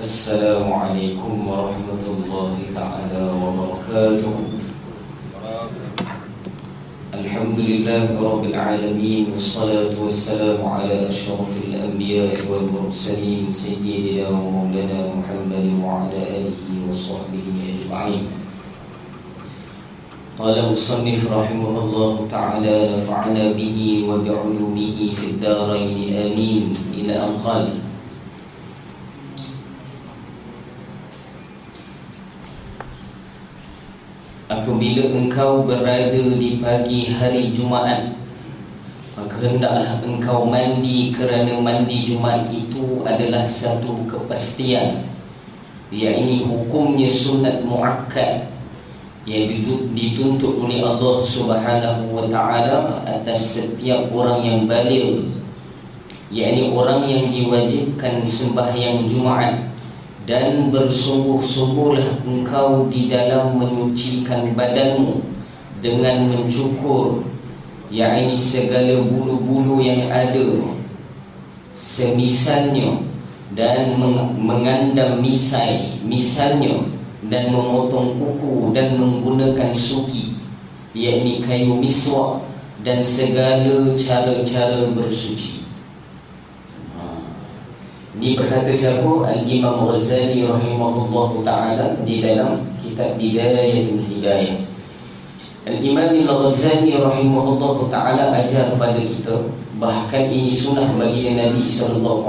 Assalamualaikum warahmatullahi ta'ala wabarakatuh. Alhamdulillah Rabbil Alamin. Wassalatu wassalamu ala ashrafil anbiya wal mursalin Sayyidina wa maulana Muhammadin wa ala alihi wa sahbihi ajma'in. Qala musannif rahimahullah ta'ala, nafa'ana bihi wa bi'ulumihi fid darain amin, ila an qala. Apabila engkau berada di pagi hari Jumaat, maka hendaklah engkau mandi, kerana mandi Jumaat itu adalah satu kepastian, yakni hukumnya sunat muakkad yang dituntut oleh Allah Subhanahu wa ta'ala atas setiap orang yang baligh, yakni orang yang diwajibkan sembahyang Jumaat. Dan bersungguh-sungguhlah engkau di dalam menyucikan badanmu dengan mencukur, yakni segala bulu-bulu yang ada semisalnya, dan mengandam misalnya, dan memotong kuku dan menggunakan suki, yakni kayu miswak, dan segala cara-cara bersuci. Ini berkata siapa? Al-Imam Ghazali rahimahullah ta'ala di dalam kitab Bidayatul Hidayah. Al-Imam Al-Ghazali rahimahullah ta'ala ajar pada kita, bahkan ini sunnah bagi Nabi SAW,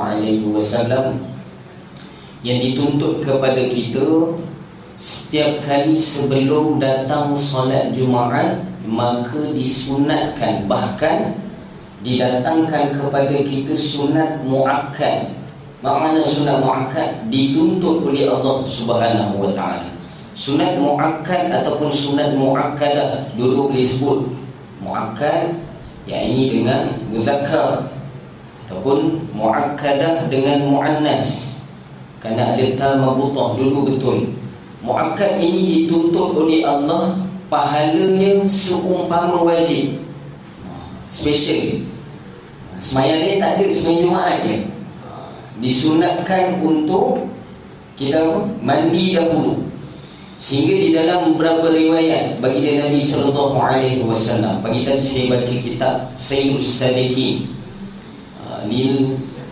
yang dituntut kepada kita setiap kali sebelum datang solat Jumaat, maka disunatkan, bahkan didatangkan kepada kita sunat muakkad. Makna sunat muakkad? Dituntut oleh Allah Subhanahu wa ta'ala. Sunat muakkad ataupun sunat muakkadah, dulu boleh sebut muakkad, yakni dengan muzakkar, ataupun muakkadah dengan muannas, kerana ada ta mabutah dulu. Betul, muakkad ini dituntut oleh Allah, pahalanya seumpama wajib, special. Semayang ni tak ada, semayang Jumaat je. Disunatkan untuk kita mandi dahulu, sehingga di dalam beberapa riwayat bagi Nabi SAW. Pagi tadi saya baca kitab Sayyidus Sadiqin,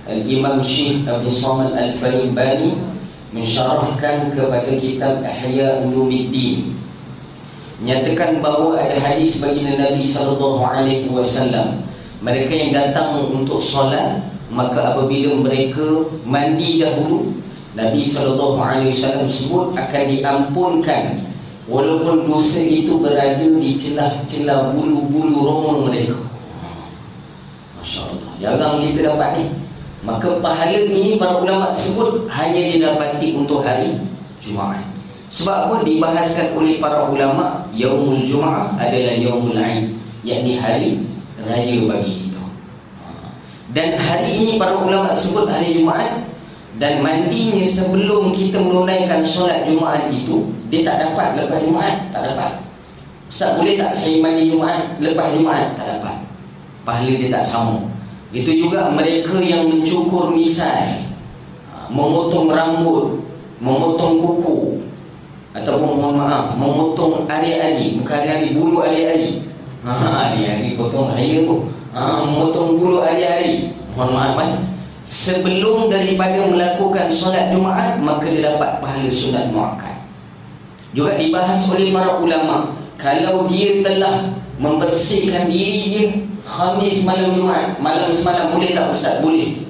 Al-Imam Syekh Abdul Samad Al-Falibani mensyarahkan kepada kitab Ihya Ulumuddin, menyatakan bahawa ada hadis bagi Nabi SAW, mereka yang datang untuk solat, maka apabila mereka mandi dahulu, Nabi SAW sebut akan diampunkan, walaupun dosa itu berada di celah-celah bulu-bulu roma mereka. Masya Allah, jarang kita dapat ni. Maka pahala ini para ulama sebut hanya didapati untuk hari Jumaat. Sebab apa? Dibahaskan oleh para ulama, Yaumul Jum'ah adalah Yaumul Aid, yakni hari raya bagi kita. Dan hari ini para ulama sebut hari Jumaat, dan mandinya sebelum kita menunaikan solat Jumaat itu, dia tak dapat lepas Jumaat, tak dapat. Ustaz, boleh tak saya mandi Jumaat lepas Jumaat? Tak dapat, pahala dia tak sama. Itu juga mereka yang mencukur misai, memotong rambut, memotong kuku, ataupun mohon maaf, memotong ari-ari, bukan ari-ari, bulu ari-ari. Ari-ari potong raya tu. Memotong bulu ari-ari, mohon maaf sebelum daripada melakukan solat Jumaat, maka dia dapat pahala sunat muakkad. Juga dibahas oleh para ulama, kalau dia telah membersihkan diri dia Khamis malam Jumaat, malam semalam, boleh tak Ustaz? Boleh.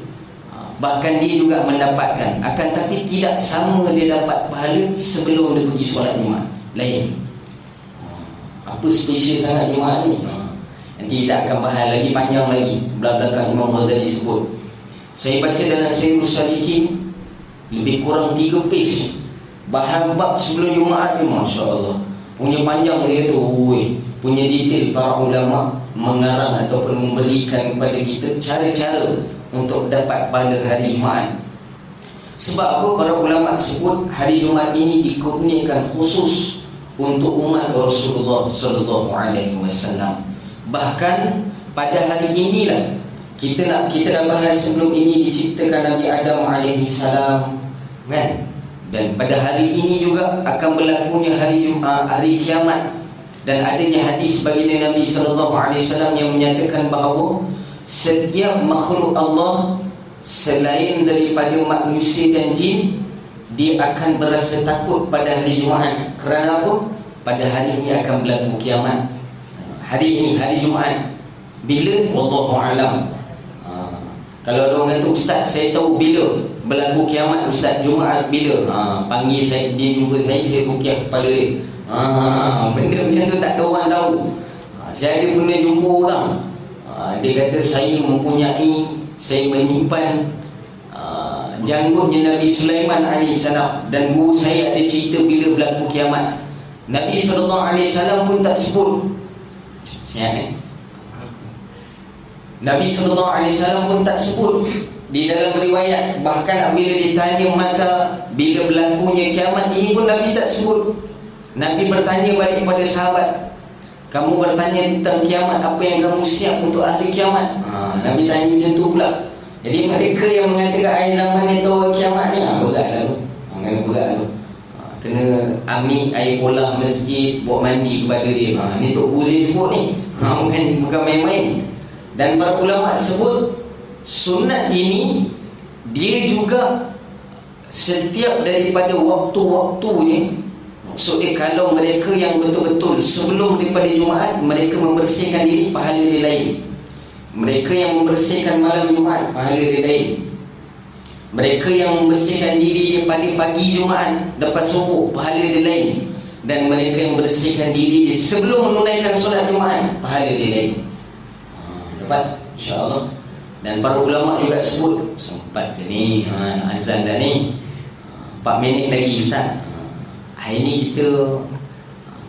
Bahkan dia juga mendapatkan, akan tapi tidak sama dia dapat pahala sebelum dia pergi solat Jumaat. Lain. Apa special sangat Jumaat ni? Nanti kita akan bahas lagi, panjang lagi belakang Imam Ghazali sebut. Saya baca dalam Sayyidus Sadiqin lebih kurang 3 page bahan bab sebelum Jumaat ni. Masya Allah, punya panjang saya tu, punya detail para ulama mengarang ataupun memberikan kepada kita cara-cara untuk dapat pada hari Jumaat. Sebab apa? Para ulama sebut hari Jumaat ini dikurniakan khusus untuk umat Rasulullah SAW. Bahkan pada hari inilah kita dah bahas sebelum ini, diciptakan Nabi Adam alaihi salam, kan? Dan pada hari ini juga akan berlakunya hari Jumaat, hari kiamat. Dan adanya hadis baginda Nabi SAW yang menyatakan bahawa setiap makhluk Allah selain daripada manusia dan jin, dia akan berasa takut pada hari Jumaat. Kerana apa? Pada hari ini akan berlaku kiamat. Hari ini, hari Jumaat. Bila? Wallahu a'lam. Kalau ada orang kata, ustaz saya tahu bila berlaku kiamat, ustaz, Jumaat bila? Panggil saya, dia jumpa saya rukiah kepala dia. Benda macam tu tak ada orang tahu. Saya ada pernah jumpa orang, dia kata saya menyimpan janggutnya Nabi Sulaiman AS, dan guru saya ada cerita bila berlaku kiamat. Nabi SAW pun tak sebut. Sihat Nabi SAW pun tak sebut di dalam riwayat. Bahkan bila ditanya mata bila berlakunya kiamat ini pun Nabi tak sebut. Nabi bertanya balik kepada sahabat, kamu bertanya tentang kiamat, apa yang kamu siap untuk ahli kiamat? Nabi tanya macam tu pula. Jadi mereka yang mengatakan akhir zaman ni tahu kiamat ni, beratlah tu. Berat tu. Kena ambil air kolah masjid, buat mandi kepada dia. Ni Tok Guru saya sebut ni. Bukan main-main. Dan para ulama sebut sunat ini dia juga setiap daripada waktu-waktunya. Maksudnya kalau mereka yang betul-betul sebelum daripada Jumaat, mereka membersihkan diri, pahala dia lain. Mereka yang membersihkan malam Jumaat, pahala dia lain. Mereka yang membersihkan diri dia pada pagi Jumaat lepas subuh, pahala dia lain. Dan mereka yang membersihkan diri dia sebelum menunaikan solat Jumaat, pahala dia lain. Dapat, insya-Allah. Dan para ulama juga sebut sempat dah ni, azan dah ni, 4 minit lagi ustaz. Hari ni kita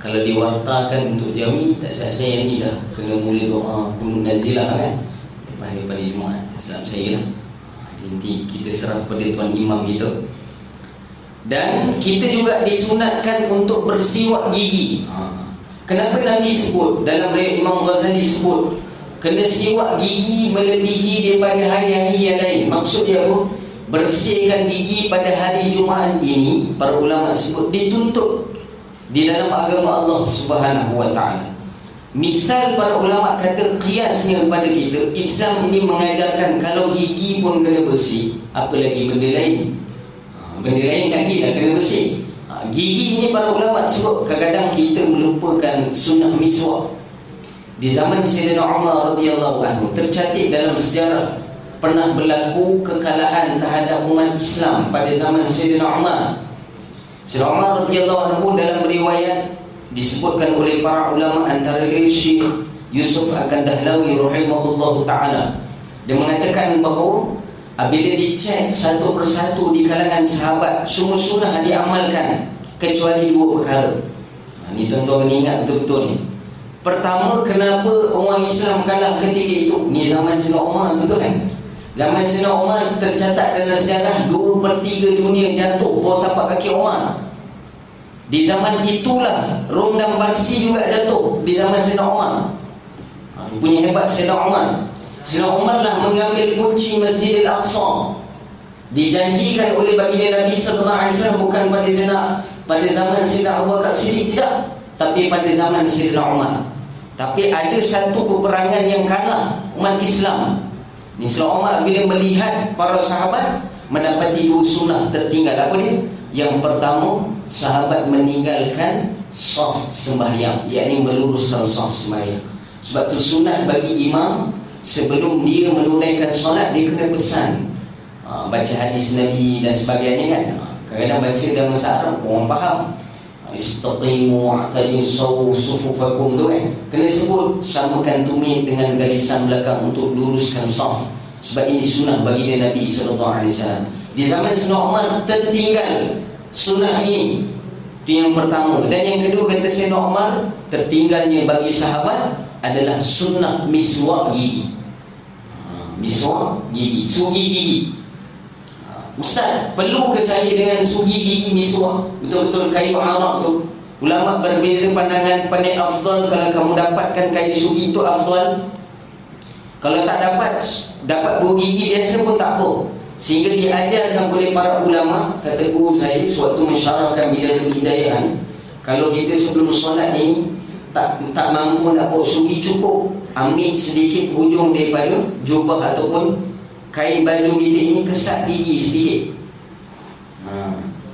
kalau diwartakan untuk jami, tak saya ni dah kena mula doa kunut nazilah kan daripada Jumaat. Salam saya lah. Nanti kita serah pada tuan imam kita. Dan kita juga disunatkan untuk bersiwak gigi. Kenapa Nabi sebut dalam riwayat Imam Ghazali sebut kena siwak gigi melebihi daripada hari-hari yang lain? Maksud dia apa? Bersihkan gigi pada hari Jumaat ini, para ulama sebut dituntut di dalam agama Allah Subhanahu wa ta'ala. Misal para ulama kata kiasnya pada kita, Islam ini mengajarkan kalau gigi pun kena bersih, apa lagi benda lain? Benda lain lagi dah kena bersih. Gigi ini para ulama sebut kadang-kadang kita melupakan sunnah miswak. Di zaman Sayyidina Umar radhiyallahu anhu tercatat dalam sejarah pernah berlaku kekalahan terhadap umat Islam pada zaman Sayyidina Umar. Sayyidina Umar radhiyallahu anhu dalam riwayat disebutkan oleh para ulama, antara lain Syekh Yusuf Al-Kandahlawi rahimahullahu taala. Dia mengatakan bahawa apabila dicek satu persatu di kalangan sahabat, semua sunnah diamalkan kecuali 2 perkara. Ini tuan-tuan ingat betul-betul ni. Pertama, kenapa orang Islam kalah ketika itu? Ni zaman Sayyidina Umar tu kan. Zaman Sayyidina Umar tercatat dalam sejarah 2/3 dunia jatuh bawah tapak kaki Umar. Di zaman itulah Rom dan Parsi juga jatuh di zaman Sayyidina Umar. Punya hebat Sayyidina Umar. Sayyidina Umar lah mengambil kunci Masjidil Aqsa. Dijanjikan oleh baginda Nabi SAW bukan pada zaman Sayyidina Abu Bakar Siddiq, tidak, tapi pada zaman Sayyidina Umar. Tapi ada satu peperangan yang kalah umat Islam. Sayyidina Umar bila melihat para sahabat mendapati 2 sunnah tertinggal. Apa dia? Yang pertama, sahabat meninggalkan saf sembahyang, yakni meluruskan saf sembahyang. Sebab tu sunat bagi imam sebelum dia menunaikan solat, dia kena pesan, baca hadis Nabi dan sebagainya kan. Kadang-kadang baca dalam bahasa Arab orang faham, istaqimu wa'tadilu sufufakum tu kan. Kena sebut samakan tumit dengan garisan belakang untuk luruskan saf. Sebab ini sunnah baginda Nabi SAW. Di zaman Sayyidina Umar tertinggal sunnah ini. Itu yang pertama. Dan yang kedua, kata Sayyidina Umar, tertinggalnya bagi sahabat adalah sunnah miswak gigi. Miswak gigi, sugi gigi. Ustaz, perlu ke saya dengan sugi gigi miswak? Betul-betul kayu arak tu. Ulama berbeza pandangan, pandai afdal kalau kamu dapatkan kayu sugi itu afdal. Kalau tak dapat 2 gigi biasa pun tak apa. Sehingga diajarkan oleh para ulama. Kata guru saya sewaktu mensyarahkan Bidayatul Hidayah ni, kalau kita sebelum solat ni tak mampu nak bawa sugi, cukup ambil sedikit hujung daripada jubah ataupun kain baju kita ini, kesat gigi sedikit,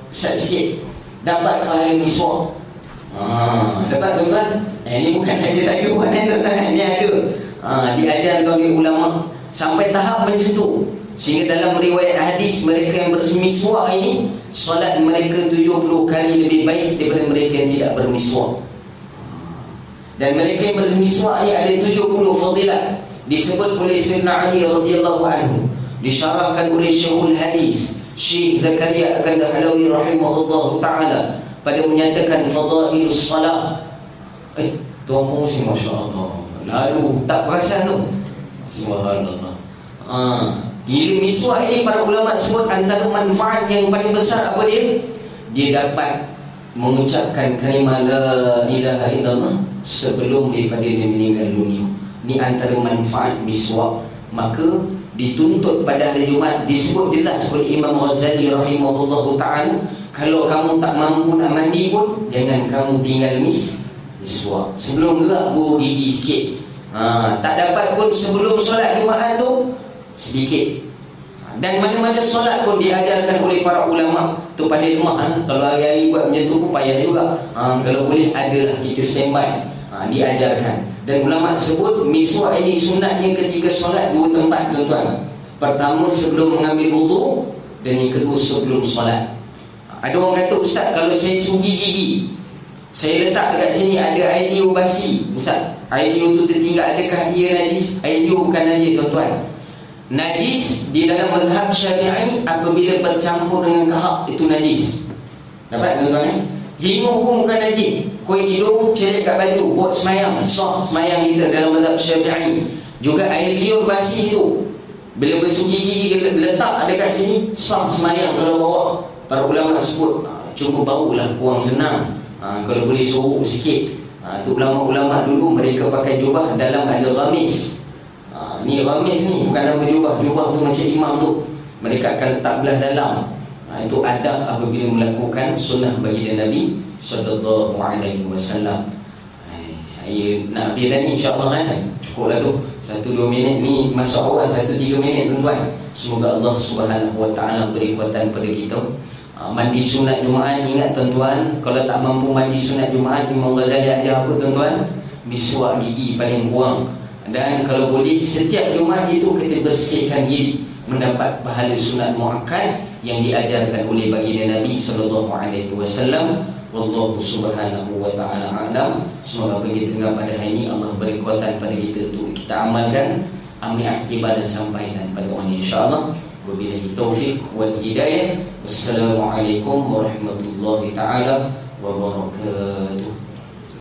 kesat sikit, dapat pahala miswak. Dapat tuan-tuan. Ini bukan saja saya buat tuan-tuan, ini ada diajarkan oleh ulama sampai tahap macam tu. Sehingga dalam riwayat hadis, mereka yang bermiswak ini solat mereka 70 kali lebih baik daripada mereka yang tidak bermiswak. Dan mereka yang bermiswak ni ada 70 fadilat. Disebut oleh Sayyidina Ali radhiyallahu anhu, disyarahkan oleh Syekhul Hadis Syekh Zakaria Al-Halawi rahimahullahu ta'ala pada menyatakan fadailus salat. Tuan Musi masya-Allah, lalu tak perasan tu. Subhanallah. Gila miswak ini para ulama sebut antara manfaat yang paling besar apa dia? Dia dapat mengucapkan kalimah la ilaha illallah sebelum daripada dia meninggal dunia. Ini antara manfaat miswak. Maka dituntut pada hari Jumaat, disebut jelas oleh Imam Ghazali rahimahullahu ta'ala, kalau kamu tak mampu nak mandi pun jangan kamu tinggal miswak. Sebelum gerak buruh gigi sikit. Tak dapat pun sebelum solat Jumaat tu sedikit. Dan mana-mana solat pun diajarkan oleh para ulama tu pada rumah. Kalau hari-hari buat macam tu pun payah juga. Kalau boleh adalah kita standby. Diajarkan. Dan ulama sebut miswak ini sunatnya ketika solat dua tempat tuan-tuan. Pertama sebelum mengambil wudu, dan yang kedua sebelum solat. Ada orang kata, ustaz kalau saya sugi gigi, saya letak dekat sini ada air liur basi, ustaz air liur tu tertinggal, adakah ia najis? Air liur bukan najis tuan-tuan. Najis di dalam mazhab Syafi'i apabila bercampur dengan kahak, itu najis. Dapat tuan-tuan? Hingu pun bukan najis. Kuih hidung celik kat baju buat semayang, sah semayang kita dalam mazhab Syafi'i. Juga air liur basi itu bila bersugi gigi letak dekat sini, sah semayang kalau bawa. Para ulama sebut cukup bau lah, kurang senang. Kalau boleh sorok sikit. Tu ulama-ulama dulu mereka pakai jubah dalam ada ghamis. Ni ghamis ni bukan nama jubah. Jubah tu macam imam tu, mereka akan letak belah dalam. Itu adab apabila melakukan sunnah baginda Nabi sallallahu alaihi wasallam. Saya nak habis dah ni insya-Allah kan. Cukuplah tu 1-2 minit ni, masa awal 1-3 minit tuan-tuan. Semoga Allah Subhanahu wa taala beri kekuatan pada kita. Mandi sunat Jumaat, ingat tuan-tuan, kalau tak mampu mandi sunat Jumaat, Imam Ghazali ajar apa tuan-tuan? Miswak gigi paling kurang. Dan kalau boleh setiap Jumaat itu kita bersihkan diri, mendapat pahala sunat muakkad yang diajarkan oleh baginda Nabi sallallahu alaihi wasallam. Wallahu subhanahu wa ta'ala a'lam. Semoga apa kita dengar pada hari ini Allah beri kekuatan pada kita untuk kita amalkan, ambil aktibar dan sampaikan pada orang insya-Allah. Wabillahi taufiq wal hidayah. Wassalamualaikum warahmatullahi taala wabarakatuh.